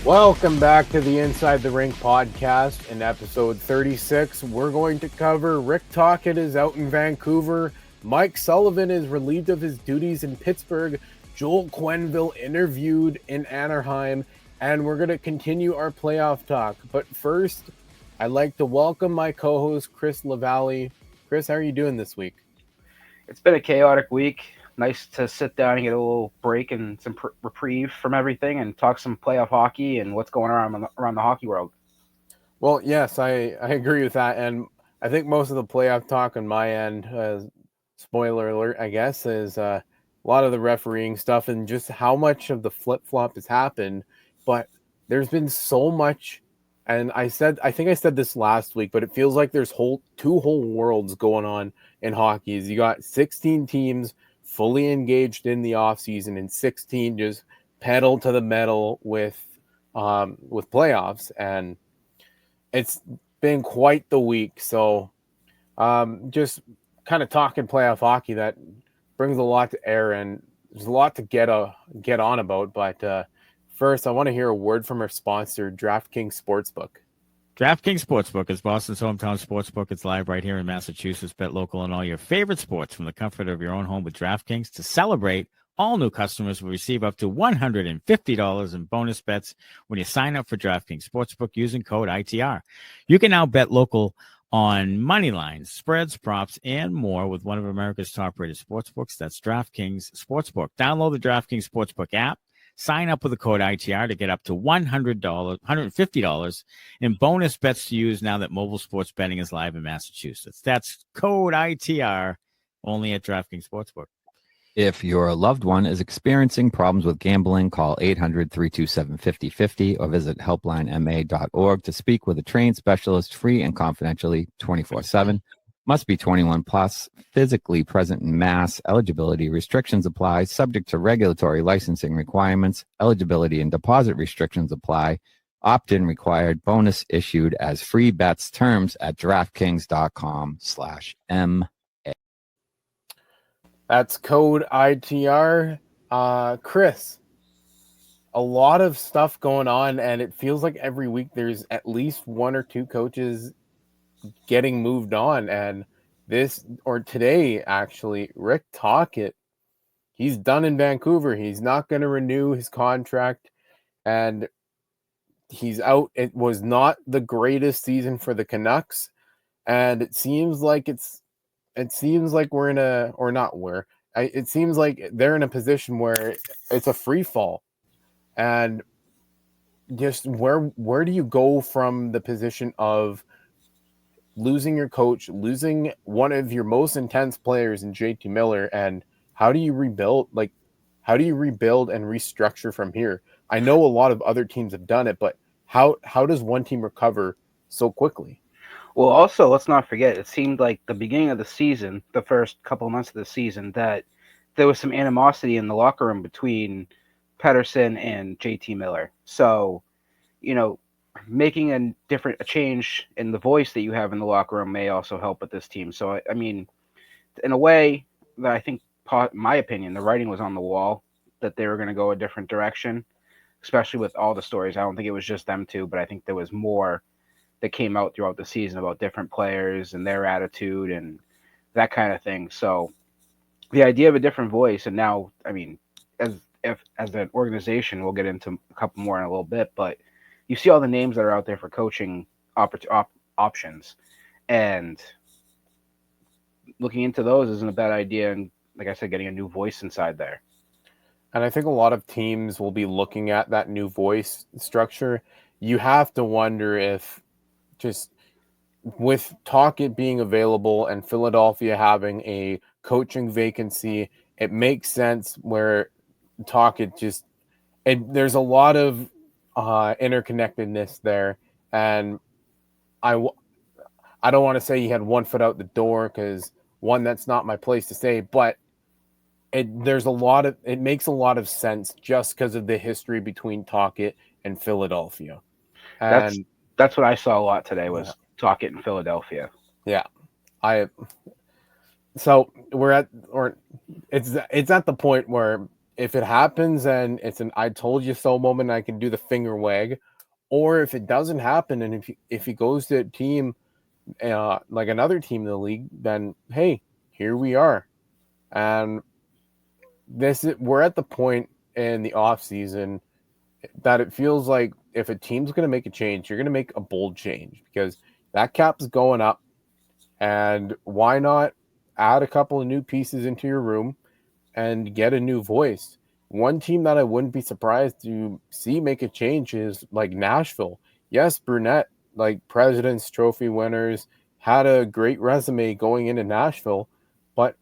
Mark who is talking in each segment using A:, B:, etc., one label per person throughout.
A: Welcome back to the Inside the Rink podcast. In episode 36, we're going to cover Rick Tocchet is out in Vancouver, Mike Sullivan is relieved of his duties in Pittsburgh, Joel Quenneville interviewed in Anaheim, and we're going to continue our playoff talk. But first, I'd like to welcome my co-host, Chris LaValle. Chris, how are you doing this week?
B: It's been a chaotic week. Nice to sit down and get a little break and some reprieve from everything and talk some playoff hockey and what's going on around the hockey world.
A: Well, yes, I agree with that. And I think most of the playoff talk on my end, spoiler alert, I guess, is a lot of the refereeing stuff and just how much of the flip-flop has happened. But there's been so much, and I think I said this last week, but it feels like there's two whole worlds going on in hockey. You got 16 teams fully engaged in the offseason and 16 just pedal to the metal with playoffs, and it's been quite the week. So just kind of talking playoff hockey, that brings a lot to air, and there's a lot to get on about. But first, I want to hear a word from our sponsor, DraftKings Sportsbook.
C: DraftKings Sportsbook is Boston's hometown sportsbook. It's live right here in Massachusetts. Bet local on all your favorite sports from the comfort of your own home with DraftKings. To celebrate, all new customers will receive up to $150 in bonus bets when you sign up for DraftKings Sportsbook using code ITR. You can now bet local on money lines, spreads, props, and more with one of America's top-rated sportsbooks. That's DraftKings Sportsbook. Download the DraftKings Sportsbook app. Sign up with the code ITR to get up to $150 in bonus bets to use now that mobile sports betting is live in Massachusetts. That's code ITR only at DraftKings Sportsbook.
D: If your loved one is experiencing problems with gambling, call 800-327-5050 or visit helplinema.org to speak with a trained specialist free and confidentially 24/7. Must be 21 plus, physically present in Mass. Eligibility restrictions apply, subject to regulatory licensing requirements. Eligibility and deposit restrictions apply. Opt-in required. Bonus issued as free bets. Terms at DraftKings.com/MA.
A: That's code ITR. Chris, a lot of stuff going on, and it feels like every week there's at least one or two coaches getting moved on. And today, actually, Rick Tocchet, he's done in Vancouver. He's not going to renew his contract, and he's out. It was not the greatest season for the Canucks, and it seems like it seems like they're in a position where it's a free fall. And just where do you go from the position of losing your coach, losing one of your most intense players in JT Miller, and how do you rebuild? How do you rebuild and restructure from here? I know a lot of other teams have done it, but how does one team recover so quickly?
B: Well, also, let's not forget, it seemed like the beginning of the season, the first couple of months of the season, that there was some animosity in the locker room between Pettersson and JT Miller. So, making a change in the voice that you have in the locker room may also help with this team. So, I mean, in a way, that I think, my opinion, the writing was on the wall that they were going to go a different direction, especially with all the stories. I don't think it was just them two, but I think there was more that came out throughout the season about different players and their attitude and that kind of thing. So the idea of a different voice, and now, I mean, as an organization, we'll get into a couple more in a little bit, but you see all the names that are out there for coaching options, and looking into those isn't a bad idea. And like I said, getting a new voice inside there.
A: And I think a lot of teams will be looking at that new voice structure. You have to wonder if, just with Tocchet being available and Philadelphia having a coaching vacancy, it makes sense where Tocchet there's a lot of interconnectedness there. And I don't want to say he had one foot out the door, because one, that's not my place to say, but it makes a lot of sense just because of the history between Tocchet and Philadelphia. And
B: that's what I saw a lot today was Tocchet in Philadelphia.
A: Yeah. So it's at the point where if it happens and it's an "I told you so" moment, I can do the finger wag, or if it doesn't happen and if he goes to a team like another team in the league, then hey, here we are. And we're at the point in the off season that it feels like if a team's going to make a change, you're going to make a bold change because that cap's going up. And why not add a couple of new pieces into your room and get a new voice? One team that I wouldn't be surprised to see make a change is like Nashville. Yes, Brunette, like President's Trophy winners, had a great resume going into Nashville, but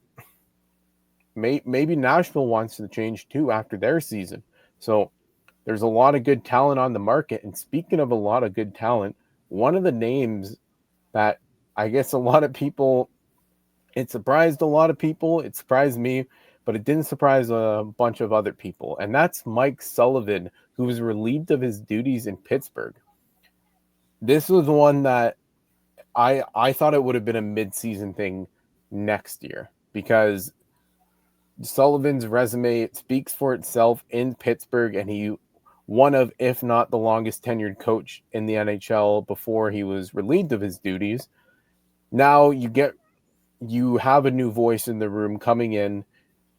A: maybe Nashville wants to change too after their season. So there's a lot of good talent on the market. And speaking of a lot of good talent, one of the names that I guess a lot of people, it surprised a lot of people. It surprised me, but it didn't surprise a bunch of other people. And that's Mike Sullivan, who was relieved of his duties in Pittsburgh. This was one that I thought it would have been a midseason thing next year because Sullivan's resume speaks for itself in Pittsburgh, and he one of, if not the longest tenured coach in the NHL before he was relieved of his duties. Now you have a new voice in the room coming in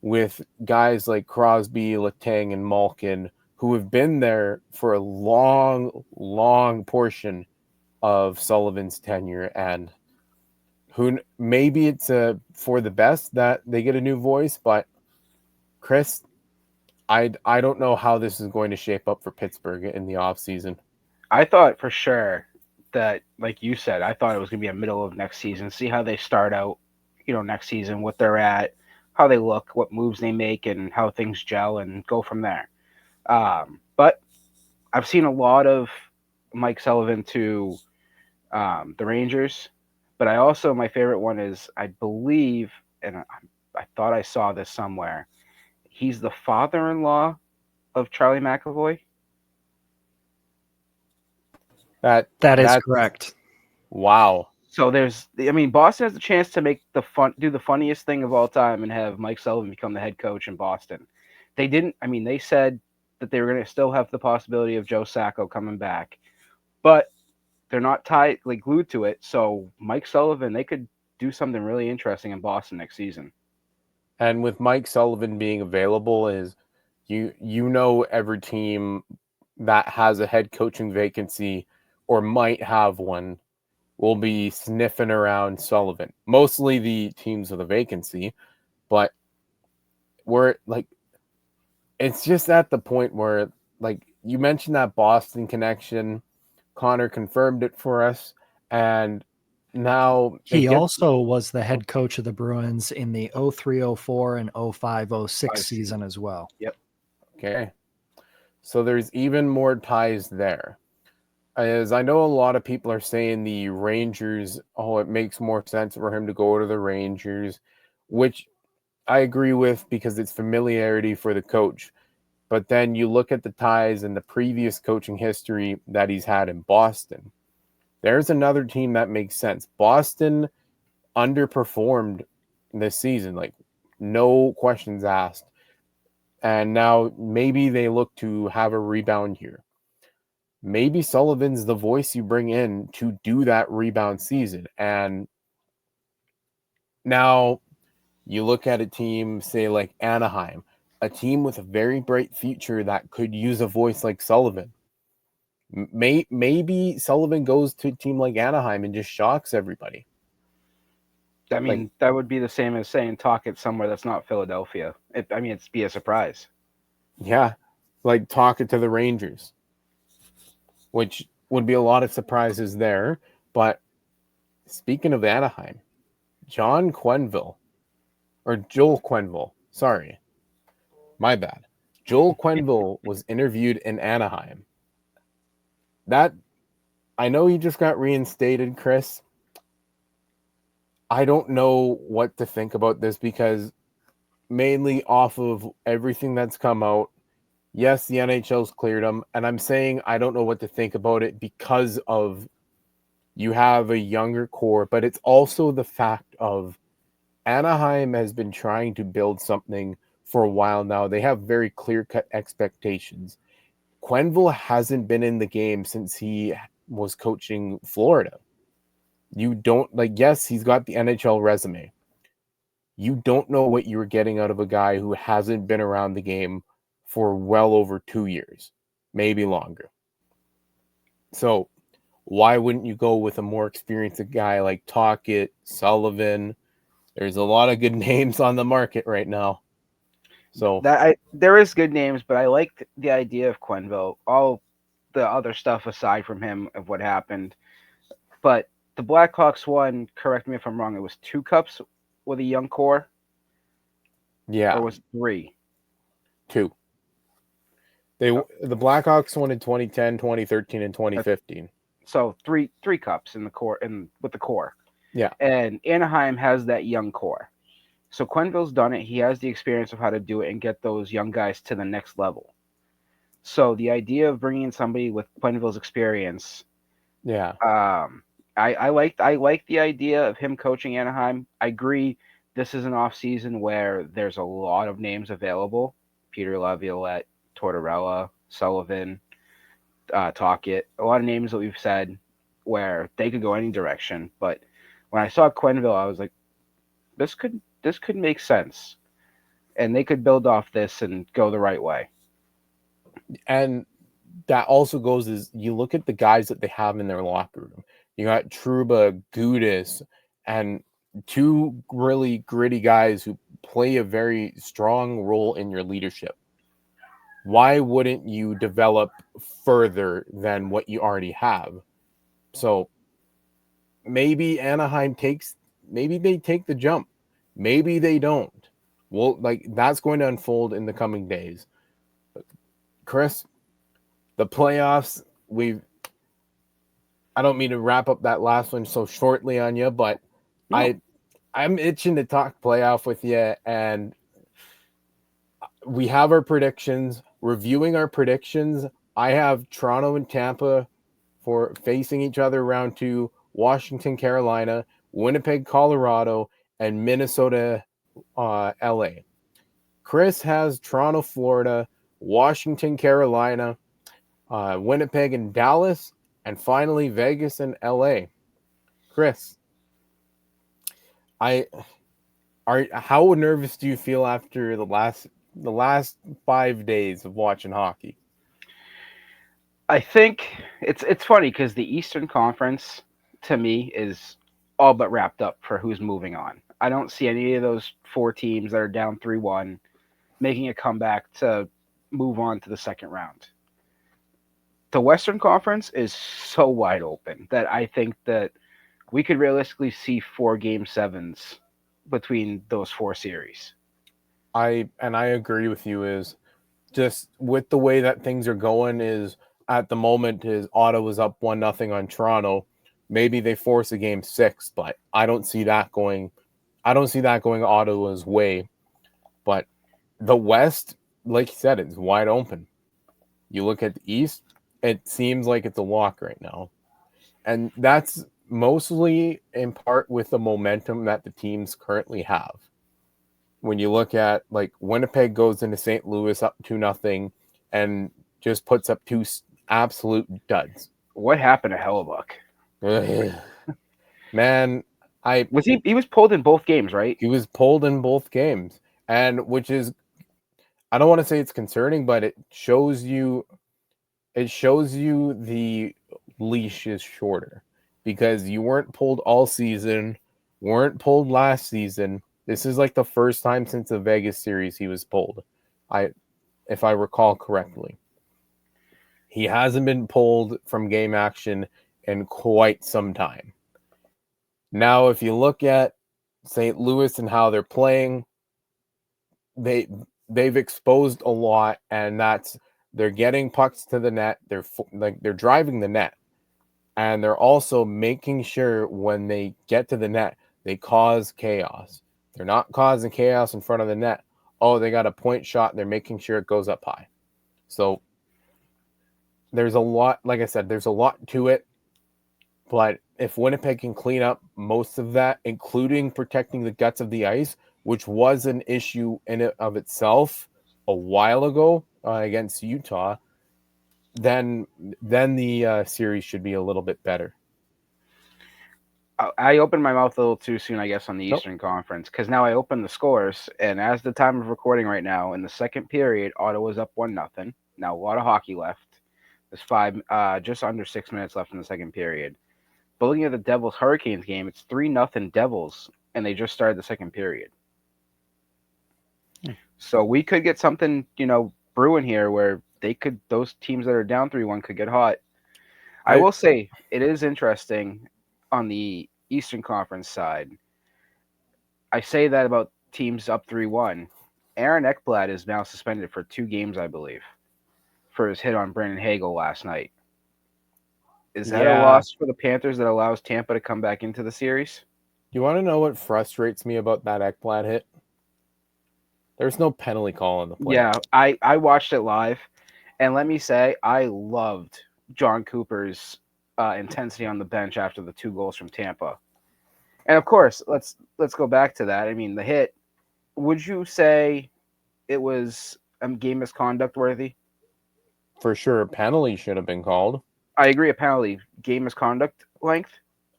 A: with guys like Crosby, Letang, and Malkin, who have been there for a long portion of Sullivan's tenure, and who maybe it's for the best that they get a new voice, but Chris, I don't know how this is going to shape up for Pittsburgh in the offseason.
B: I thought for sure that, like you said, I thought it was going to be a middle of next season. See how they start out, next season, what they're at, how they look, what moves they make, and how things gel, and go from there. But I've seen a lot of Mike Sullivan to the Rangers, but my favorite one is, I believe, and I thought I saw this somewhere, he's the father-in-law of Charlie McAvoy.
E: That is correct.
A: Wow.
B: So Boston has the chance to do the funniest thing of all time and have Mike Sullivan become the head coach in Boston. They didn't. They said that they were going to still have the possibility of Joe Sacco coming back, but they're not glued to it. So Mike Sullivan, they could do something really interesting in Boston next season.
A: And with Mike Sullivan being available, is every team that has a head coaching vacancy or might have one will be sniffing around Sullivan. Mostly the teams with a vacancy, but it's just at the point where, like you mentioned, that Boston connection. Connor confirmed it for us, and now
E: he also was the head coach of the Bruins in the 03-04 and 05-06 season as well.
B: Yep.
A: Okay. So there's even more ties there. As I know, a lot of people are saying the Rangers, it makes more sense for him to go to the Rangers, which I agree with because it's familiarity for the coach. But then you look at the ties and the previous coaching history that he's had in Boston. There's another team that makes sense. Boston underperformed this season, no questions asked. And now maybe they look to have a rebound here. Maybe Sullivan's the voice you bring in to do that rebound season. And now you look at a team, say like Anaheim, a team with a very bright future that could use a voice like Sullivan. Maybe Sullivan goes to a team like Anaheim and just shocks everybody.
B: That would be the same as saying talk it somewhere that's not Philadelphia. It'd be a surprise.
A: Yeah, like talk it to the Rangers, which would be a lot of surprises there. But speaking of Anaheim, Joel Quenneville, sorry, my bad. Joel Quenneville was interviewed in Anaheim. I know he just got reinstated, Chris. I don't know what to think about this because mainly off of everything that's come out, yes, the NHL's cleared him, and I'm saying I don't know what to think about it because of you have a younger core, but it's also the fact of Anaheim has been trying to build something for a while now. They have very clear-cut expectations. Quenneville hasn't been in the game since he was coaching Florida. You don't yes, he's got the NHL resume. You don't know what you were getting out of a guy who hasn't been around the game for well over 2 years, maybe longer. So why wouldn't you go with a more experienced guy like Tocchet, Sullivan? There's a lot of good names on the market right now. So
B: there is good names, but I like the idea of Quenneville. All the other stuff aside from him of what happened, but the Blackhawks won. Correct me if I'm wrong. It was 2 cups with a young core.
A: Yeah,
B: or was it 3?
A: 2. The Blackhawks won in 2010, 2013, and 2015.
B: So three cups in the core and with the core.
A: Yeah.
B: And Anaheim has that young core. So Quenneville's done it. He has the experience of how to do it and get those young guys to the next level. So the idea of bringing in somebody with Quenneville's experience,
A: Yeah.
B: I like the idea of him coaching Anaheim. I agree. This is an off season where there's a lot of names available: Peter Laviolette, Tortorella, Sullivan, Tocchet. A lot of names that we've said where they could go any direction. But when I saw Quenneville, I was like, this could make sense, and they could build off this and go the right way.
A: And that also goes is you look at the guys that they have in their locker room. You got Trouba, Gudis, and 2 really gritty guys who play a very strong role in your leadership. Why wouldn't you develop further than what you already have? So maybe Anaheim maybe they take the jump. Maybe they don't. Well, that's going to unfold in the coming days. Chris, the playoffs, I don't mean to wrap up that last one so shortly on you, but no. I'm itching to talk playoff with you, and we have our predictions. Reviewing our predictions, I have Toronto and Tampa for facing each other round 2, Washington, Carolina, Winnipeg, Colorado, and Minnesota, LA. Chris has Toronto, Florida, Washington, Carolina, Winnipeg and Dallas, and finally Vegas and LA. Chris, how nervous do you feel after the last 5 days of watching hockey?
B: I think it's funny because the Eastern Conference to me is all but wrapped up for who's moving on. I don't see any of those 4 teams that are down 3-1 making a comeback to move on to the second round. The Western Conference is so wide open that I think that we could realistically see 4 Game 7s between those 4 series.
A: I agree with you. Is just with the way that things are going is at the moment is Ottawa's up 1-0 on Toronto. Maybe they force a Game 6, but I don't see that going Ottawa's way. But the West, like you said, it's wide open. You look at the East, it seems like it's a lock right now. And that's mostly in part with the momentum that the teams currently have. When you look at Winnipeg goes into St. Louis up 2-0 and just puts up 2 absolute duds.
B: What happened to Hellebuck?
A: Man,
B: he was pulled in both games, right?
A: He was pulled in both games, and which is, I don't want to say it's concerning, but it shows you the leash is shorter because you weren't pulled all season, weren't pulled last season. This is the first time since the Vegas series he was pulled. If I recall correctly. He hasn't been pulled from game action in quite some time. Now, if you look at St. Louis and how they're playing, they've exposed a lot, and they're getting pucks to the net. They're driving the net, and they're also making sure when they get to the net, they cause chaos. They're not causing chaos in front of the net. Oh, they got a point shot. They're making sure it goes up high. So there's a lot, like I said, there's a lot to it. But if Winnipeg can clean up most of that, including protecting the guts of the ice, which was an issue in it of itself a while ago against Utah, then the series should be a little bit better.
B: I opened my mouth a little too soon, I guess, on the
A: Nope.
B: Eastern Conference, because now I open the scores, and as the time of recording right now, in the second period, Ottawa's up 1-0. Now a lot of hockey left. There's just under 6 minutes left in the second period. But looking at the Devils Hurricanes game, it's 3-0 Devils, and they just started the second period. So we could get something, brewing here where those teams that are down 3-1 could get hot. I will say it is interesting on the Eastern Conference side. I say that about teams up 3-1. Aaron Ekblad is now suspended for 2 games, I believe, for his hit on Brandon Hagel last night. Is that a loss for the Panthers that allows Tampa to come back into the series?
A: You want to know what frustrates me about that Ekblad hit? There's no penalty call on the play.
B: Yeah, I watched it live, and let me say, I loved John Cooper's intensity on the bench after the 2 goals from Tampa. And of course, let's go back to that. I mean, the hit, would you say it was game misconduct worthy?
A: For sure, a penalty should have been called.
B: I agree, a penalty. Game misconduct length?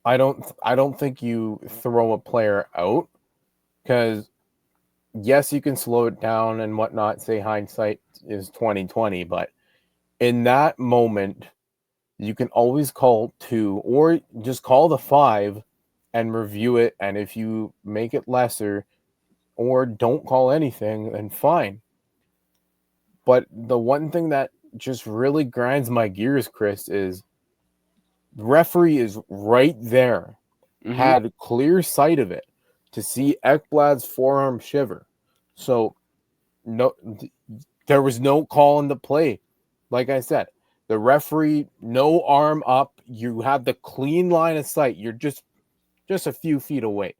A: I don't think you throw a player out, because yes, you can slow it down and whatnot, say hindsight is 2020, but in that moment, you can always call 2 or just call the 5 and review it. And if you make it lesser or don't call anything, then fine. But the one thing that just really grinds my gears, Chris, is the referee is right there, had clear sight of it to see Ekblad's forearm shiver. So there was no call in the play. Like I said, the referee, no arm up. You have the clean line of sight. You're just a few feet away.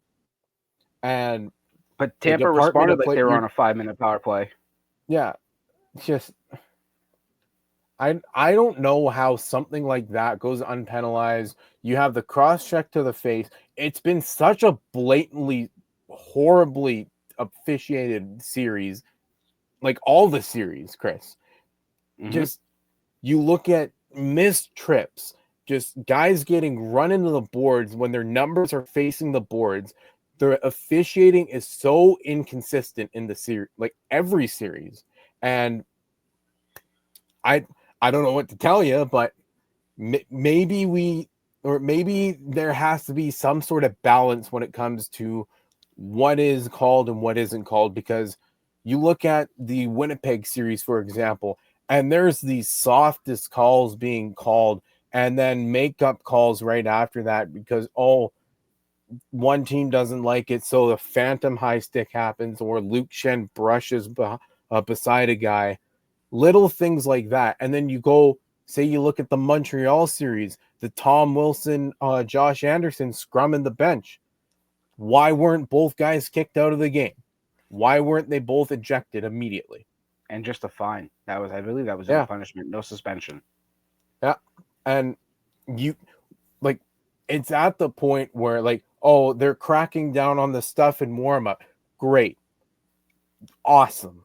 B: But Tampa responded like they were on a 5-minute power play.
A: Yeah. Just I don't know how something like that goes unpenalized. You have the cross check to the face. It's been such a blatantly, horribly officiated series, like all the series, Chris. Just you look at missed trips, just guys getting run into the boards when their numbers are facing the boards. The officiating is so inconsistent in the series, like every series. And I don't know what to tell you, but maybe there has to be some sort of balance when it comes to what is called and what isn't called, because you look at the Winnipeg series, for example, and there's these softest calls being called and then makeup calls right after that because, one team doesn't like it, so the phantom high stick happens, or Luke Shen brushes beside a guy. Little things like that. And then you look at the Montreal series, the Tom Wilson, Josh Anderson scrum in the bench. Why weren't both guys kicked out of the game? Why weren't they both ejected immediately?
B: And just a fine. I believe that was no punishment, no suspension.
A: Yeah. And it's at the point where they're cracking down on the stuff in warm-up. Great. Awesome.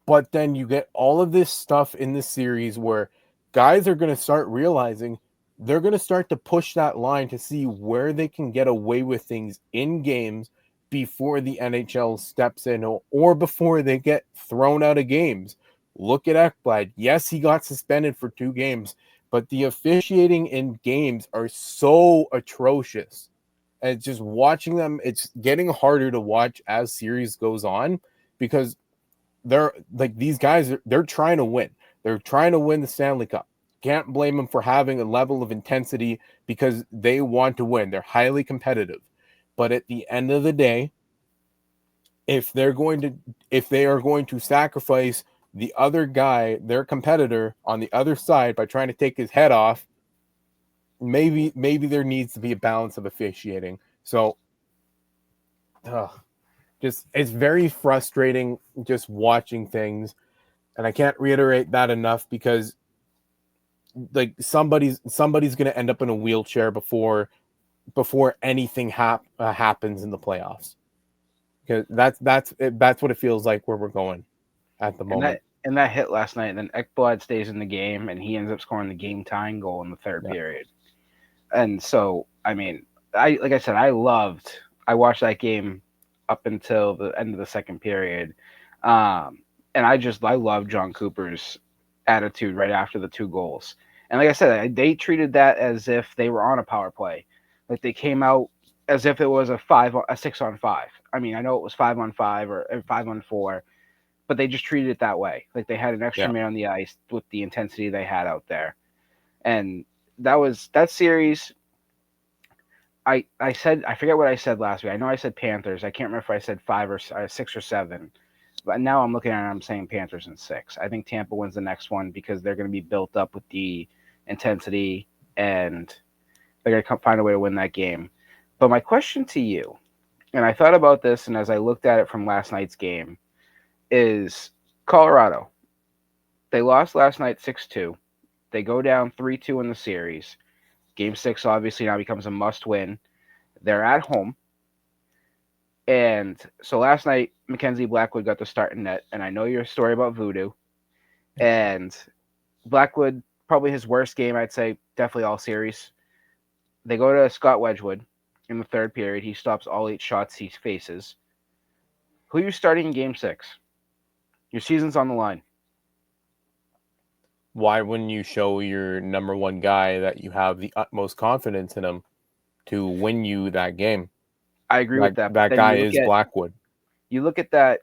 A: But then you get all of this stuff in the series where guys are going to start realizing they're going to start to push that line to see where they can get away with things in games before the NHL steps in or before they get thrown out of games. Look at Ekblad. Yes, he got suspended for 2 games, but the officiating in games are so atrocious. And just watching them, it's getting harder to watch as series goes on because they're like these guys, they're trying to win. They're trying to win the Stanley Cup. Can't blame them for having a level of intensity because they want to win. They're highly competitive. But at the end of the day, if they are going to sacrifice the other guy, their competitor on the other side by trying to take his head off, maybe there needs to be a balance of officiating. So it's very frustrating just watching things, and I can't reiterate that enough because somebody's going to end up in a wheelchair before anything happens in the playoffs, because that's what it feels like where we're going at the moment.
B: And that hit last night, and then Ekblad stays in the game, and he ends up scoring the game-tying goal in the third period. And so, I mean, I watched that game up until the end of the second period, and I love John Cooper's attitude right after the 2 goals. And like I said, they treated that as if they were on a power play, like they came out as if it was a 6-on-5. I mean, I know it was 5-on-5 or 5-on-4. But they just treated it that way. Like they had an extra man on the ice with the intensity they had out there. And that series. I forget what I said last week. I know I said Panthers. I can't remember if I said 5 or 6 or 7. But now I'm looking at it, I'm saying Panthers in 6. I think Tampa wins the next one because they're going to be built up with the intensity and they're going to find a way to win that game. But my question to you, and I thought about this, and as I looked at it from last night's game, is Colorado. They lost last night 6-2. They go down 3-2 in the series. Game 6 obviously now becomes a must-win. They're at home. And so last night, Mackenzie Blackwood got the start in net. And I know your story about Voodoo. And Blackwood, probably his worst game, I'd say, definitely all series. They go to Scott Wedgwood in the third period. He stops all 8 shots he faces. Who are you starting in Game 6? Your season's on the line.
A: Why wouldn't you show your number 1 guy that you have the utmost confidence in him to win you that game?
B: I agree with that.
A: That guy is Blackwood.
B: You look at that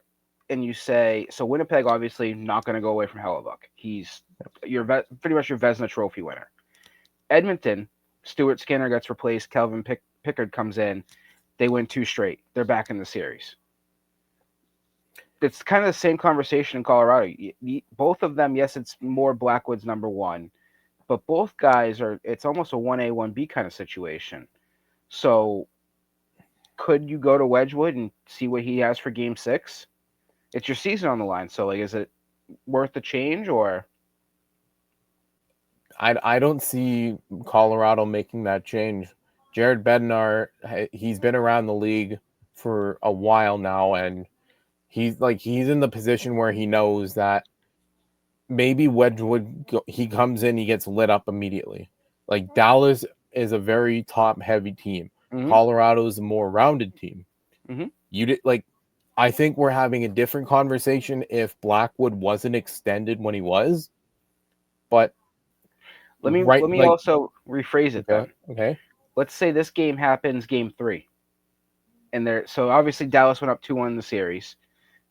B: and you say, so Winnipeg obviously not going to go away from Hellebuck. He's pretty much your Vezina Trophy winner. Edmonton, Stuart Skinner gets replaced. Calvin Pickard comes in. They win 2 straight. They're back in the series. It's kind of the same conversation in Colorado. Both of them, yes, it's more Blackwood's number 1, but both guys it's almost a 1A, 1B kind of situation. So could you go to Wedgwood and see what he has for Game 6? It's your season on the line. So, like, is it worth the change or?
A: I don't see Colorado making that change. Jared Bednar, he's been around the league for a while now, and he's in the position where he knows that maybe Wedgwood, he comes in, he gets lit up immediately. Like Dallas is a very top heavy team. Mm-hmm. Colorado is a more rounded team. Mm-hmm. I think we're having a different conversation if Blackwood wasn't extended when he was. But
B: let me also rephrase it then.
A: Okay.
B: Let's say this game happens Game 3. And so obviously Dallas went up 2-1 in the series.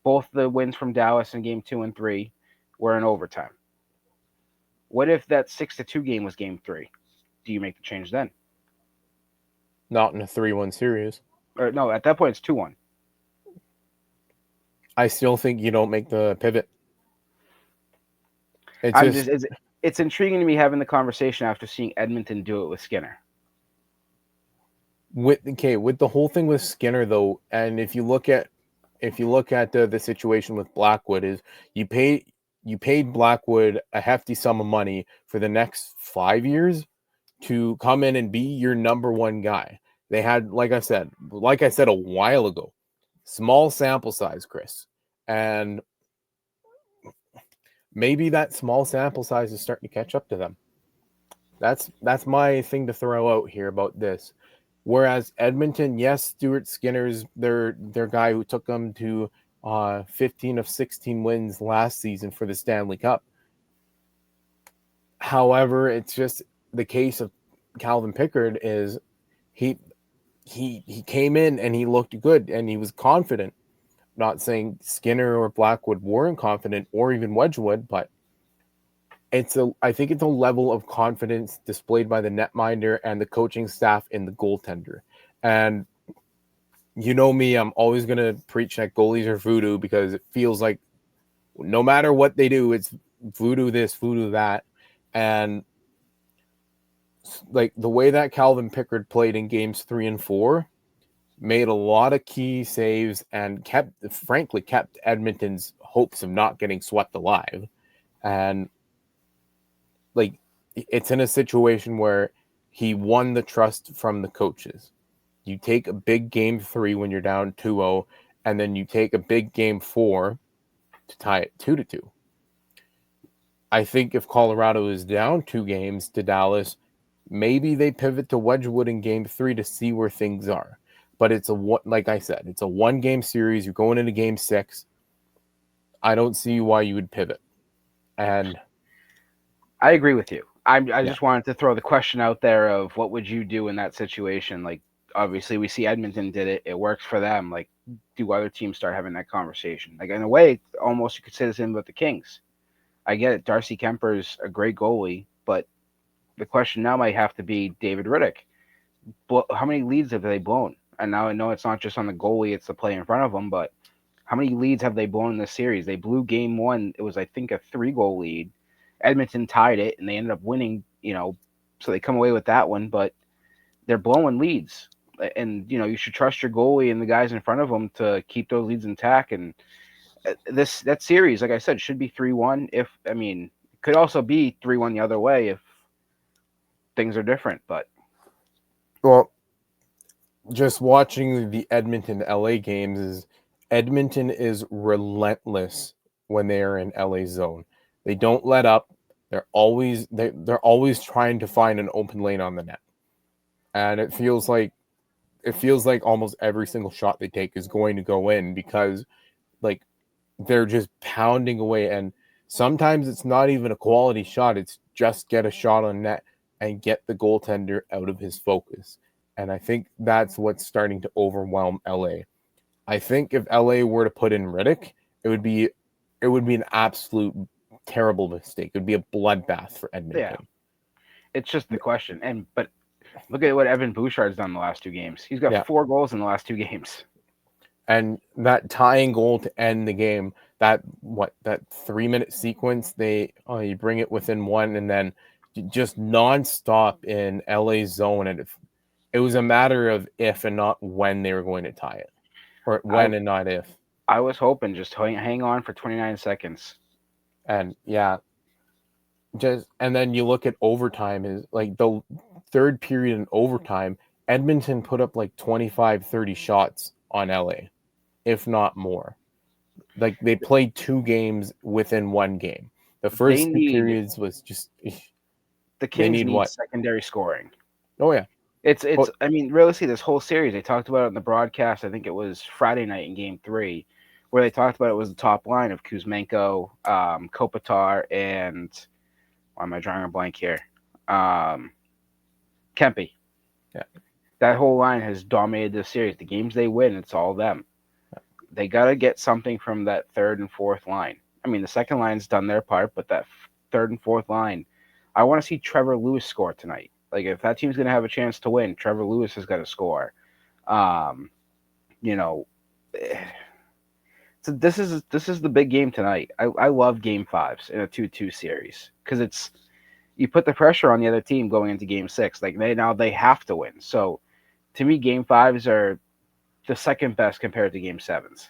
B: Both the wins from Dallas in Game 2 and 3 were in overtime. What if that 6-2 game was Game 3? Do you make the change then?
A: Not in a 3-1 series.
B: Or no, at that point it's 2-1.
A: I still think you don't make the pivot.
B: It's intriguing to me having the conversation after seeing Edmonton do it with Skinner.
A: With the whole thing with Skinner though, and if you look at the situation with Blackwood, is you paid Blackwood a hefty sum of money for the next 5 years to come in and be your number 1 guy. They had, like I said a while ago, small sample size, Chris, and maybe that small sample size is starting to catch up to them. That's my thing to throw out here about this. Whereas Edmonton, yes, Stuart Skinner's their guy who took them to 15 of 16 wins last season for the Stanley Cup. However, it's just the case of Calvin Pickard is he came in and he looked good and he was confident. Not saying Skinner or Blackwood weren't confident or even Wedgwood, but I think it's a level of confidence displayed by the netminder and the coaching staff in the goaltender. And you know me, I'm always going to preach that goalies are voodoo because it feels like no matter what they do, it's voodoo this, voodoo that. And like the way that Calvin Pickard played in games 3 and 4 made a lot of key saves and kept Edmonton's hopes of not getting swept alive. And like, it's in a situation where he won the trust from the coaches. You take a big Game 3 when you're down 2-0, and then you take a big game 4 to tie it 2-2. I think if Colorado is down 2 games to Dallas, maybe they pivot to Wedgwood in game 3 to see where things are. But it's like I said, it's a 1-game series. You're going into game 6. I don't see why you would pivot. And
B: I agree with you. I just wanted to throw the question out there of what would you do in that situation? Like, obviously, we see Edmonton did it. It works for them. Like, do other teams start having that conversation? Like, in a way, almost you could say the same about the Kings. I get it. Darcy Kemper's a great goalie, but the question now might have to be David Riddick. How many leads have they blown? And now I know it's not just on the goalie, it's the play in front of them, but how many leads have they blown in this series? They blew game 1. It was, I think, a 3-goal lead. Edmonton tied it, and they ended up winning, so they come away with that one, but they're blowing leads. And, you should trust your goalie and the guys in front of them to keep those leads intact. And that series, like I said, should be 3-1. It could also be 3-1 the other way if things are different, but.
A: Well, just watching the Edmonton LA games is Edmonton is relentless when they are in LA zone. They don't let up. They're always trying to find an open lane on the net. And it feels like almost every single shot they take is going to go in because like they're just pounding away, and sometimes it's not even a quality shot. It's just get a shot on net and get the goaltender out of his focus. And I think that's what's starting to overwhelm LA. I think if LA were to put in Riddick, it would be an absolute terrible mistake. It would be a bloodbath for Edmonton.
B: Yeah. It's just the question. But look at what Evan Bouchard's done the last 2 games. He's got 4 goals in the last 2 games.
A: And that tying goal to end the game, that 3-minute sequence, you bring it within 1 and then just nonstop in LA zone. And it was a matter of if and not when they were going to tie it, or when and not if.
B: I was hoping just hang on for 29 seconds.
A: And and then you look at overtime, is like the third period in overtime, Edmonton put up like 25, 30 shots on LA, if not more. Like they played 2 games within 1 game. The first 2 periods was just
B: the Kings need secondary scoring.
A: Oh yeah.
B: Realistically, this whole series, they talked about it on the broadcast. I think it was Friday night in game 3, where they talked about it was the top line of Kuzmenko, Kopitar, and why am I drawing a blank here? Kempe.
A: Yeah.
B: That whole line has dominated this series. The games they win, it's all them. Yeah. They got to get something from that third and fourth line. The second line's done their part, but that third and fourth line, I want to see Trevor Lewis score tonight. Like, if that team's going to have a chance to win, Trevor Lewis has got to score. So this is the big game tonight. I love game 5s in a 2-2 series because you put the pressure on the other team going into game 6. Like they have to win. So to me, game 5s are the second best compared to game 7s.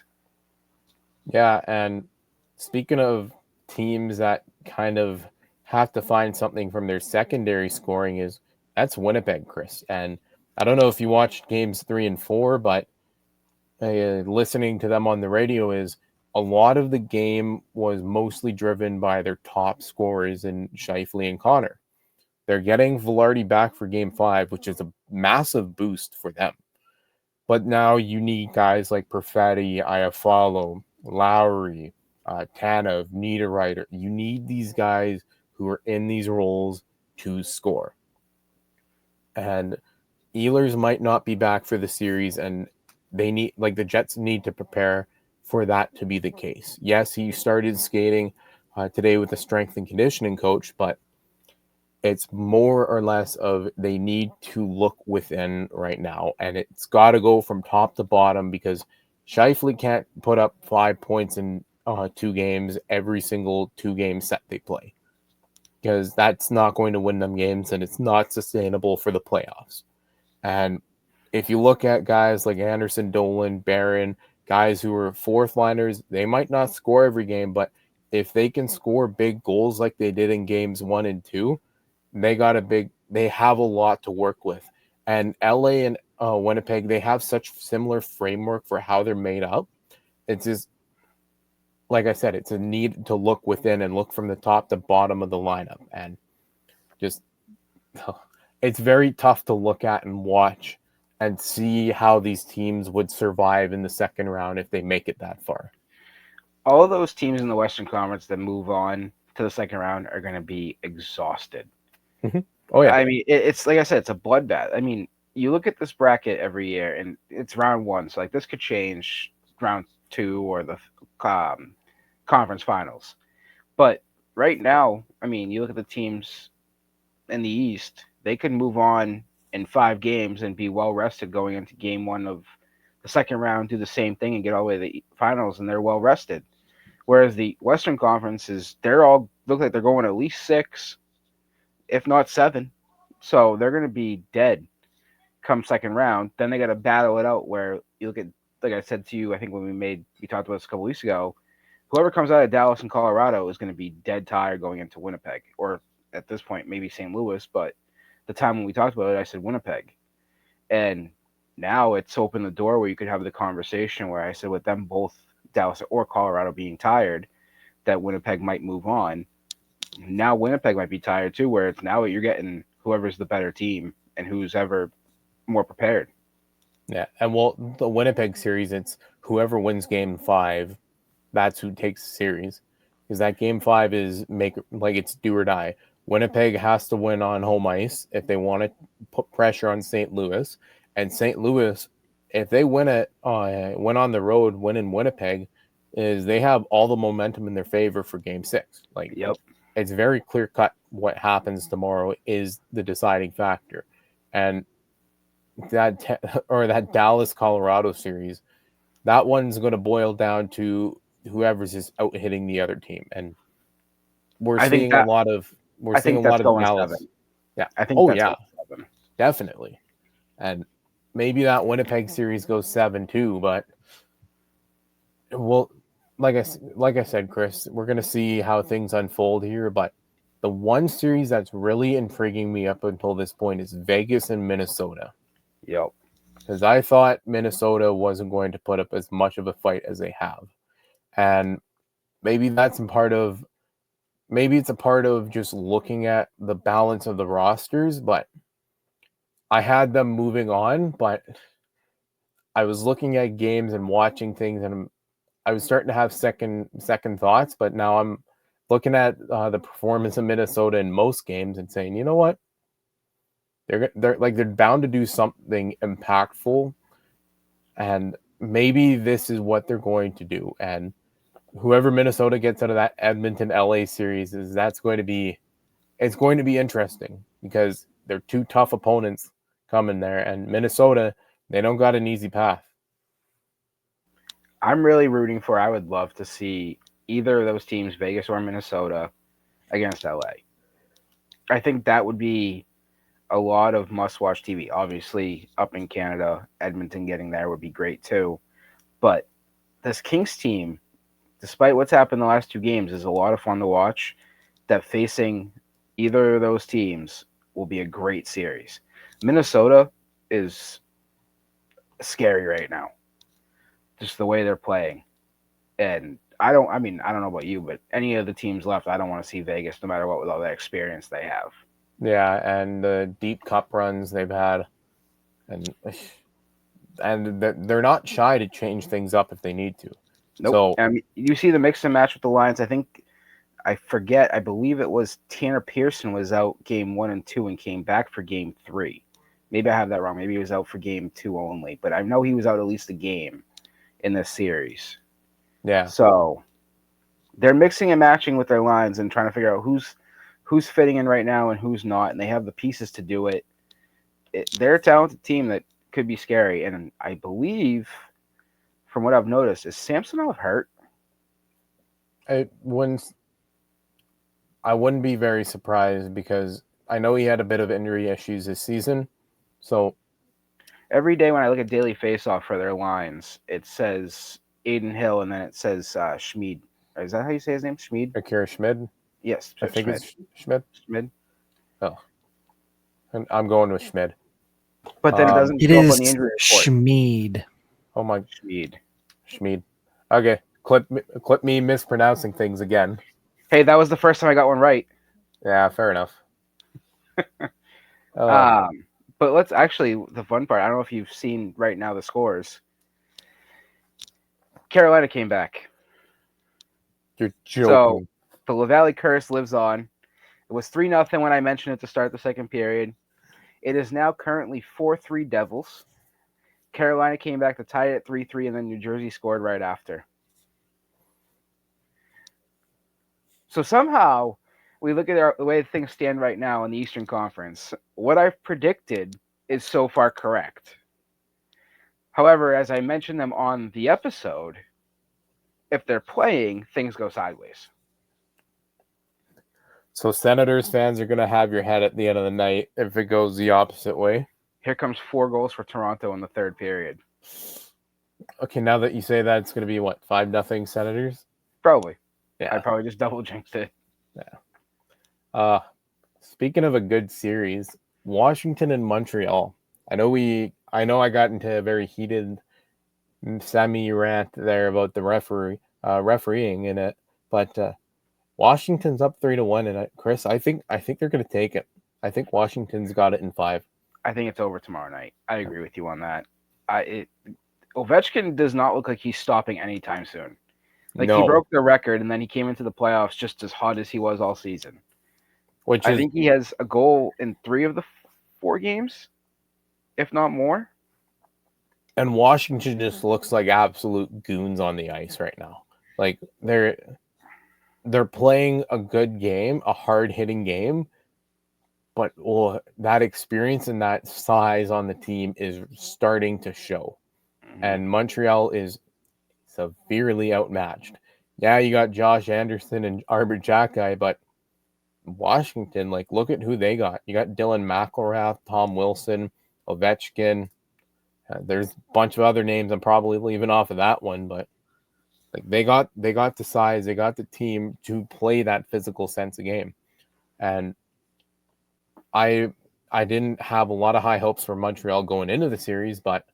A: Yeah, and speaking of teams that kind of have to find something from their secondary scoring, that's Winnipeg, Chris. And I don't know if you watched games 3 and 4, but listening to them on the radio, is a lot of the game was mostly driven by their top scorers in Scheifele and Connor. They're getting Velarde back for game 5, which is a massive boost for them. But now you need guys like Perfetti, Iafallo, Lowry, Tanev, Niederreiter. You need these guys who are in these roles to score. And Ehlers might not be back for the series, and the Jets need to prepare for that to be the case. Yes, he started skating today with a strength and conditioning coach, but it's more or less of they need to look within right now, and it's got to go from top to bottom because Scheifele can't put up 5 points in 2 games every single 2-game set they play, because that's not going to win them games, and it's not sustainable for the playoffs. And if you look at guys like Anderson, Dolan, Barron, guys who are fourth liners, they might not score every game, but if they can score big goals like they did in games 1 and 2, they have a lot to work with. And LA and Winnipeg, they have such similar framework for how they're made up it's just like I said, it's a need to look within and look from the top to bottom of the lineup, and just it's very tough to look at and watch and see how these teams would survive in the second round if they make it that far.
B: All of those teams in the Western Conference that move on to the second round are going to be exhausted.
A: Oh yeah,
B: I mean, it's like I said, it's a bloodbath. I mean, you look at this bracket every year, and it's round one, so like this could change round two or the conference finals. But right now, I mean, you look at the teams in the East; they could move on in 5 games and be well rested going into game one of the second round, do the same thing, and get all the way to the finals, and they're well rested. Whereas the Western Conference they're all look like they're going at least 6, if not 7. So they're going to be dead come second round. Then they got to battle it out where you look at, like I said to you, I think when we talked about this a couple weeks ago, whoever comes out of Dallas and Colorado is going to be dead tired going into Winnipeg, or at this point, maybe St. Louis. But the time when we talked about it, I said Winnipeg. And now it's opened the door where you could have the conversation where I said with them both, Dallas or Colorado, being tired, that Winnipeg might move on. Now Winnipeg might be tired too, where it's now you're getting whoever's the better team and who's ever more prepared.
A: yeah, and the Winnipeg series, it's whoever wins game 5, that's who takes the series, because that game 5 is it's do or die. Winnipeg has to win on home ice if they want to put pressure on St. Louis, and St. Louis, if they win on the road, win in Winnipeg, is they have all the momentum in their favor for game 6.
B: Yep.
A: It's very clear cut what happens tomorrow is the deciding factor, and that Dallas Colorado series, that one's going to boil down to whoever's just out hitting the other team, and we're seeing a lot of Dallas.
B: 7.
A: Yeah.
B: I think that's
A: yeah,
B: 7.
A: definitely, and maybe that Winnipeg series goes 7 too. But like I said, Chris, we're going to see how things unfold here. But the one series that's really intriguing me up until this point is Vegas and Minnesota.
B: Yep.
A: Because I thought Minnesota wasn't going to put up as much of a fight as they have. And maybe it's a part of just looking at the balance of the rosters, but I had them moving on, but I was looking at games and watching things, and I was starting to have second thoughts, but now I'm looking at the performance of Minnesota in most games and saying, you know what? They're bound to do something impactful, and maybe this is what they're going to do. And whoever Minnesota gets out of that Edmonton LA series it's going to be interesting, because they're 2 tough opponents coming there, and Minnesota, they don't got an easy path.
B: I'm really rooting for. I would love to see either of those teams, Vegas or Minnesota, against LA. I think that would be a lot of must-watch TV. Obviously, up in Canada, Edmonton getting there would be great too. But this Kings team, despite what's happened the last 2 games, is a lot of fun to watch. That facing either of those teams will be a great series. Minnesota is scary right now, just the way they're playing. And I don't know about you, but any of the teams left, I don't want to see Vegas, no matter what, with all that experience they have.
A: Yeah, and the deep cup runs they've had, and they're not shy to change things up if they need to.
B: Nope. So you see the mix and match with the Lions. I believe it was Tanner Pearson was out game 1 and 2 and came back for game 3. Maybe I have that wrong. Maybe he was out for game 2 only, but I know he was out at least a game in this series.
A: Yeah.
B: So they're mixing and matching with their lines and trying to figure out who's fitting in right now and who's not, and they have the pieces to do it. They're a talented team that could be scary, and I believe, from what I've noticed, is Samsonov hurt?
A: I wouldn't be very surprised, because I know he had a bit of injury issues this season. So
B: every day when I look at Daily Faceoff for their lines, it says Aiden Hill, and then it says Schmid. Is that how you say his name? Schmid?
A: Akira Schmid?
B: Yes.
A: I think it's Schmid.
B: Schmid.
A: Oh. I'm going with Schmid.
B: But then it doesn't
E: it
B: show
E: is
B: up on the injury report.
E: Schmid.
A: Oh my.
B: Schmid.
A: Okay, clip me mispronouncing things again.
B: Hey, that was the first time I got one right.
A: Yeah, fair enough.
B: But let's actually, the fun part, I don't know if you've seen right now the scores. Carolina came back.
A: You're
B: So
A: joking.
B: the LaValle curse lives on. It was 3-0 when I mentioned it to start the second period. It is now currently 4-3 Devils. Carolina came back to tie it at 3-3, and then New Jersey scored right after. So somehow, we look at the way things stand right now in the Eastern Conference. What I've predicted is so far correct. However, as I mentioned them on the episode, if they're playing, things go sideways.
A: So Senators fans are going to have your head at the end of the night if it goes the opposite way.
B: Here comes 4 goals for Toronto in the third period.
A: Okay, now that you say that, it's going to be what, 5-0 Senators?
B: Probably.
A: Yeah.
B: I probably just double jinxed it.
A: Yeah. Speaking of a good series, Washington and Montreal. I know I got into a very heated semi-rant there about the refereeing in it, but Washington's up 3-1, and Chris, I think they're going to take it. I think Washington's got it in 5.
B: I think it's over tomorrow night. I agree with you on that. Ovechkin does not look like he's stopping anytime soon. Like,
A: no.
B: He broke the record, and then he came into the playoffs just as hot as he was all season. I think he has a goal in 3 of the 4 games, if not more.
A: And Washington just looks like absolute goons on the ice right now. Like, they're playing a good game, a hard-hitting game, but that experience and that size on the team is starting to show.
B: Mm-hmm.
A: And Montreal is severely outmatched. Yeah, you got Josh Anderson and Arbor Jacki, but Washington, like, look at who they got. You got Dylan McElrath, Tom Wilson, Ovechkin. There's a bunch of other names I'm probably leaving off of that one, but like they got the size, they got the team to play that physical sense of game. And I didn't have a lot of high hopes for Montreal going into the series, but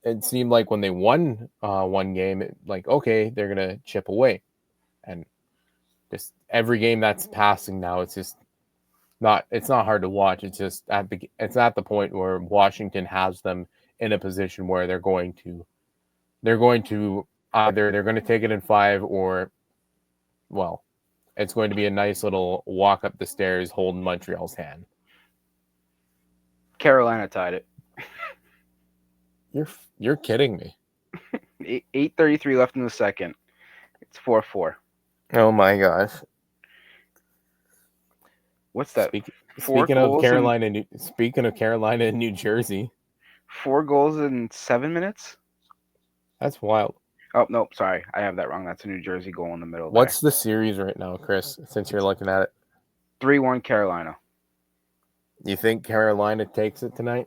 A: it seemed like when they won one game, okay, they're gonna chip away, and just every game that's passing now, it's not hard to watch. It's just at the point where Washington has them in a position where they're going to either they're going to take it in 5, or it's going to be a nice little walk up the stairs holding Montreal's hand.
B: Carolina tied it.
A: You're kidding me.
B: 8:33 left in the second. It's 4-4.
A: Oh my gosh.
B: What's that?
A: Speaking of Carolina and New Jersey.
B: 4 goals in 7 minutes?
A: That's wild.
B: Oh, no, sorry. I have that wrong. That's a New Jersey goal in the middle.
A: What's the series right now, Chris, since you're looking at it?
B: 3-1 Carolina.
A: You think Carolina takes it tonight?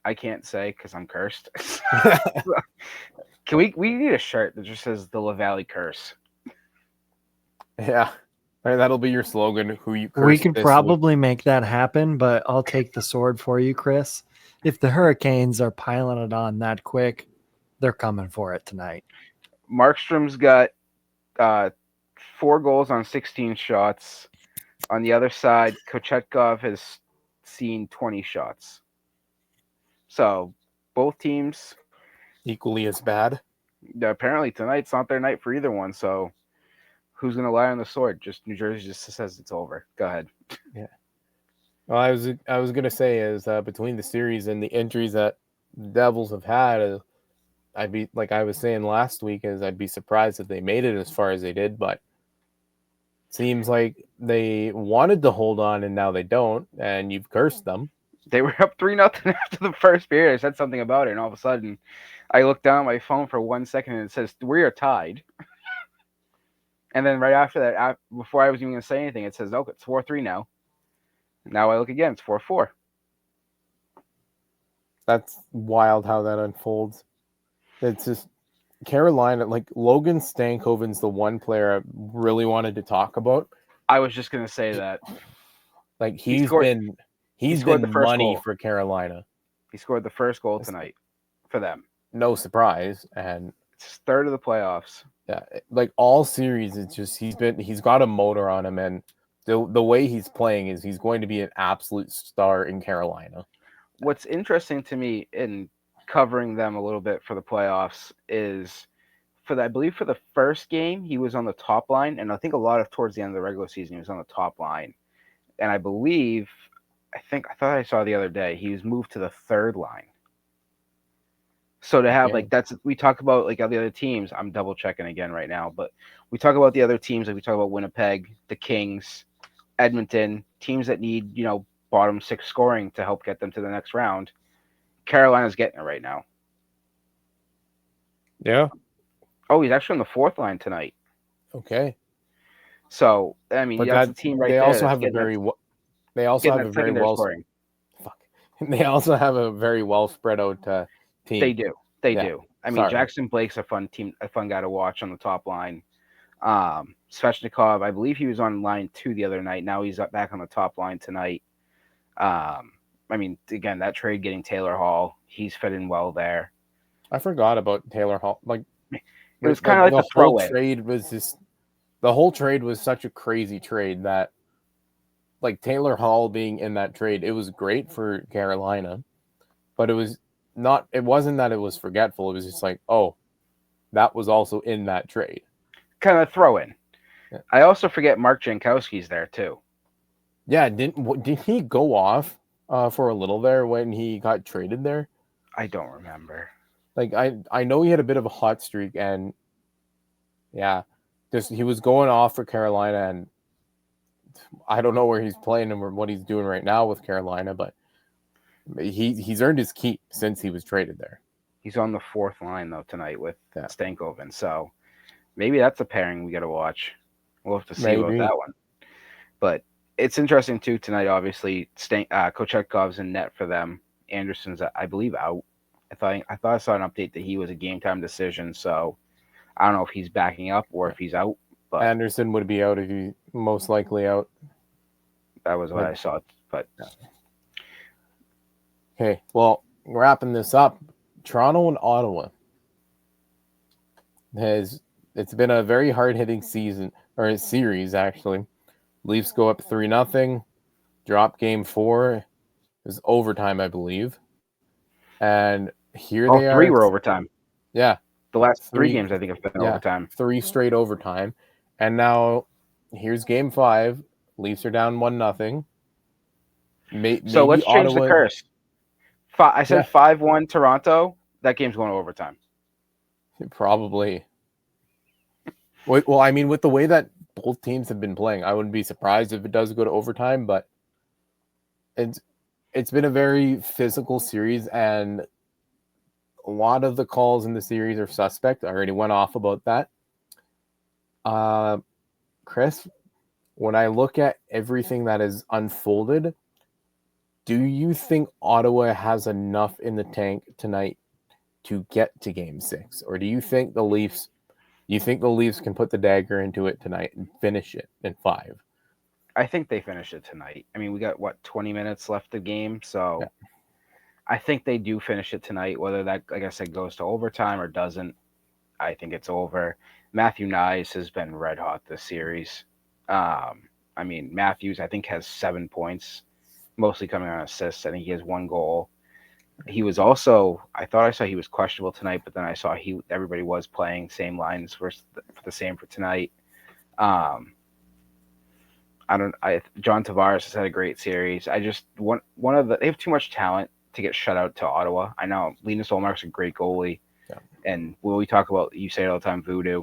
B: I can't say because I'm cursed. We need a shirt that just says the LaValle curse.
A: Yeah. All right, that'll be your slogan. Who you curse
E: We could
A: this
E: probably make that happen, but I'll take the sword for you, Chris. If the Hurricanes are piling it on that quick, they're coming for it tonight.
B: Markstrom's got 4 goals on 16 shots. On the other side, Kochetkov has seen 20 shots. So both teams
A: equally as bad.
B: Apparently tonight's not their night for either one. So who's going to lie on the sword? Just New Jersey just says it's over. Go ahead.
A: Yeah. Well, I was going to say is between the series and the injuries that the Devils have had, I'd be, like I was saying last week, I'd be surprised if they made it as far as they did, but it seems like they wanted to hold on and now they don't, and you've cursed them.
B: They were up 3-0 after the first period. I said something about it, and all of a sudden, I looked down at my phone for 1 second, and it says, we are tied. And then right after that, before I was even going to say anything, it says, it's 4-3 now. Now I look again, it's 4-4.
A: That's wild how that unfolds. It's just Carolina, like Logan Stankoven's the one player I really wanted to talk about.
B: I was just going to say that.
A: Like he's been the money for Carolina.
B: He scored the first goal tonight for them.
A: No surprise. And
B: It's third of the playoffs.
A: Yeah, like all series, it's just he's got a motor on him, and the way he's playing is he's going to be an absolute star in Carolina.
B: What's interesting to me in covering them a little bit for the playoffs is I believe for the first game he was on the top line, and I think a lot of towards the end of the regular season he was on the top line, and I thought I saw the other day he was moved to the third line. So to have we talk about like all the other teams. I'm double checking again right now, but we talk about the other teams, like we talk about Winnipeg, the Kings, Edmonton, teams that need bottom six scoring to help get them to the next round. Carolina's getting it right now.
A: Yeah.
B: Oh, he's actually on the fourth line tonight.
A: Okay.
B: So I mean, that's a team right there.
A: They also have a very well spread out team.
B: They do. I mean, Jackson Blake's a fun guy to watch on the top line. Svechnikov, I believe he was on line 2 the other night. Now he's back on the top line tonight. I mean, again, that trade getting Taylor Hall, he's fit in well there.
A: I forgot about Taylor Hall. Like
B: it was kind of like the
A: whole trade was just the whole trade was such a crazy trade that like Taylor Hall being in that trade, it was great for Carolina, but it wasn't that it was forgetful. It was just like, oh, that was also in that trade.
B: Kind of throw in.
A: Yeah.
B: I also forget Mark Jankowski's there too.
A: Yeah, did he go off for a little there when he got traded there?
B: I don't remember.
A: Like I know he had a bit of a hot streak, and yeah, just he was going off for Carolina, and I don't know where he's playing and what he's doing right now with Carolina, but he's earned his keep since he was traded there.
B: He's on the fourth line though tonight with Stankoven, so maybe that's a pairing we got to watch. We'll have to see about that one. But it's interesting too tonight. Obviously, Kochekhov's in net for them. Anderson's, I believe, out. I thought I saw an update that he was a game time decision. So I don't know if he's backing up or if he's out. But
A: Anderson would be out if he most likely out.
B: That was what I saw. But
A: okay, well, wrapping this up, Toronto and Ottawa it's been a very hard hitting season or a series actually. Leafs go up 3-0, drop game 4. It was overtime, I believe. And here they are.
B: 3 were overtime.
A: Yeah.
B: The last 3 games, I think, have been overtime.
A: 3 straight overtime. And now here's game 5. Leafs are down 1-0.
B: So let's change the curse. I said 5-1 Toronto. That game's going to overtime.
A: Probably. Well, I mean, with the way that both teams have been playing, I wouldn't be surprised if it does go to overtime, but it's been a very physical series, and a lot of the calls in the series are suspect. I already went off about that. Chris, when I look at everything that has unfolded, do you think Ottawa has enough in the tank tonight to get to game 6? Or do you think the Leafs can put the dagger into it tonight and finish it in 5?
B: I think they finish it tonight. I mean, we got 20 minutes left of game, so I think they do finish it tonight. Whether that, like I said, goes to overtime or doesn't, I think it's over. Matthew Nyes has been red hot this series. I mean, Matthews, I think, has 7 points, mostly coming on assists. I think he has 1 goal. He was also, I thought I saw he was questionable tonight, but then I saw everybody was playing same lines for the same for tonight. John Tavares has had a great series. I just they have too much talent to get shut out to Ottawa. I know Linus Ullmark's a great goalie, and when we talk about, you say it all the time, voodoo.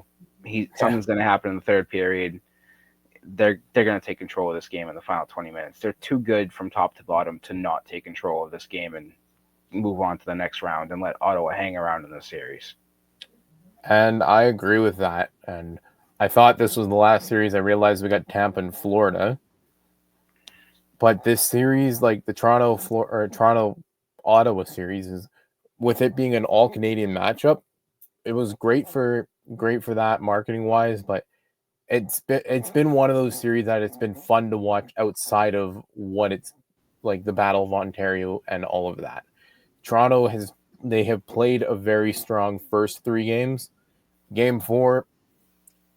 B: Something's going to happen in the third period. They're going to take control of this game in the final 20 minutes. They're too good from top to bottom to not take control of this game and move on to the next round and let Ottawa hang around in the series.
A: And I agree with that. And I thought this was the last series. I realized we got Tampa and Florida. But this series, like the Toronto-Ottawa series, is with it being an all-Canadian matchup, it was great for that marketing-wise, but it's been one of those series that it's been fun to watch outside of what it's like the Battle of Ontario and all of that. Toronto have played a very strong first 3 games, Game 4,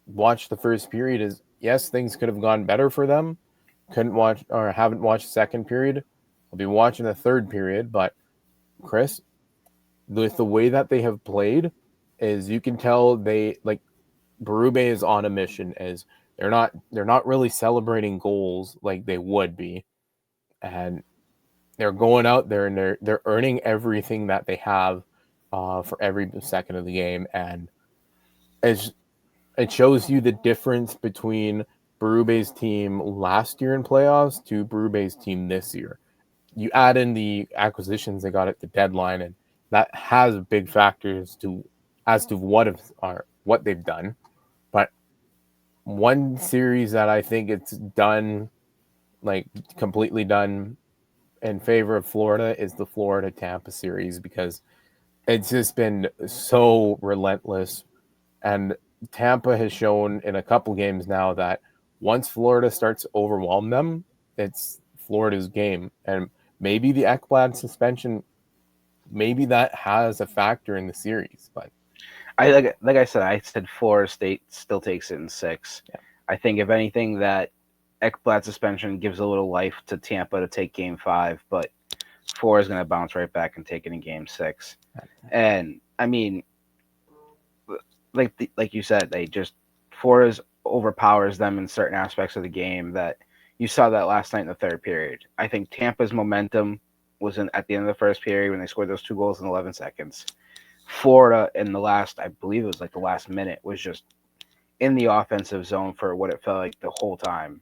A: watch the first period. Is yes, things could have gone better for them. Couldn't watch or haven't watched the second period. I'll be watching the third period, but Chris, with the way that they have played, is you can tell they like Berube is on a mission. As they're not really celebrating goals like they would be, and they're going out there and they're earning everything that they have for every second of the game, and it's it shows you the difference between Berube's team last year in playoffs to Berube's team this year. You add in the acquisitions they got at the deadline, and that has big factors to as to what they've done. But one series that I think it's done, like completely done in favor of Florida, is the Florida Tampa series, because it's just been so relentless. And Tampa has shown in a couple games now that once Florida starts to overwhelm them, it's Florida's game. And maybe the Ekblad suspension, maybe that has a factor in the series. But
B: like I said Florida State still takes it in 6.
A: Yeah.
B: I think if anything that Ekblad suspension gives a little life to Tampa to take Game 5, but Florida's going to bounce right back and take it in Game 6. And I mean, like you said, Florida's overpowers them in certain aspects of the game. That you saw that last night in the third period. I think Tampa's momentum was at the end of the first period when they scored those 2 goals in 11 seconds. Florida in the last, I believe it was like the last minute, was just in the offensive zone for what it felt like the whole time,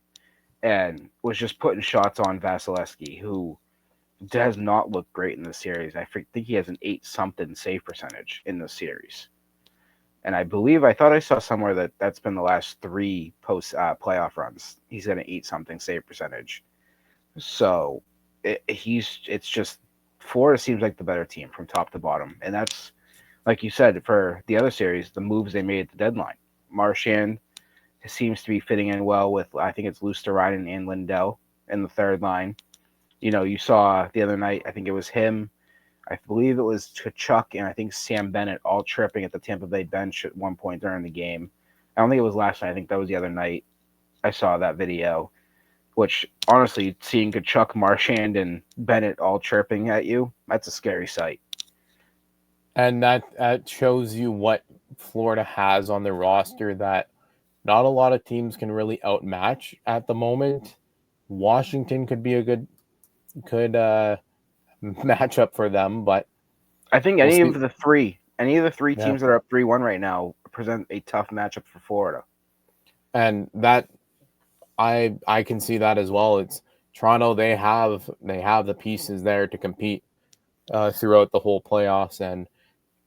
B: and was just putting shots on Vasilevsky, who does not look great in the series. I think he has an 8-something save percentage in the series. And I thought I saw somewhere that that's been the last 3 post playoff runs. He's got an 8-something save percentage. So it's just Florida seems like the better team from top to bottom. And that's, like you said, for the other series, the moves they made at the deadline. Marchand seems to be fitting in well with, I think it's Luosterainen and Lindell in the third line. You know, you saw the other night, I think it was him, I believe it was Tkachuk and I think Sam Bennett all tripping at the Tampa Bay bench at one point during the game. I don't think it was last night. I think that was the other night I saw that video, which honestly, seeing Tkachuk, Marchand, and Bennett all chirping at you, that's a scary sight.
A: And that shows you what Florida has on their roster that not a lot of teams can really outmatch at the moment. Washington could be a good matchup for them, but
B: I think any of the three teams that are up 3-1 right now present a tough matchup for Florida.
A: And that I can see that as well. It's Toronto. They have the pieces there to compete throughout the whole playoffs, and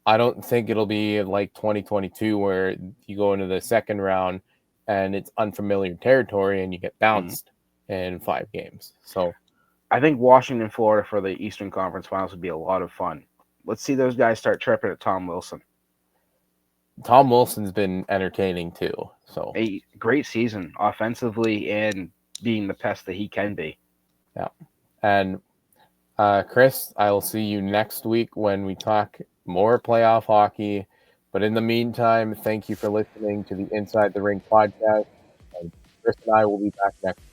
A: I don't think it'll be like 2022 where you go into the second round and it's unfamiliar territory and you get bounced in 5 games. So
B: I think Washington, Florida for the Eastern Conference Finals would be a lot of fun. Let's see those guys start tripping at Tom Wilson.
A: Tom Wilson's been entertaining too. So
B: a great season offensively and being the pest that he can be.
A: Yeah. And Chris, I will see you next week when we talk more playoff hockey. But in the meantime, thank you for listening to the Inside the Rink podcast. And Chris and I will be back next week.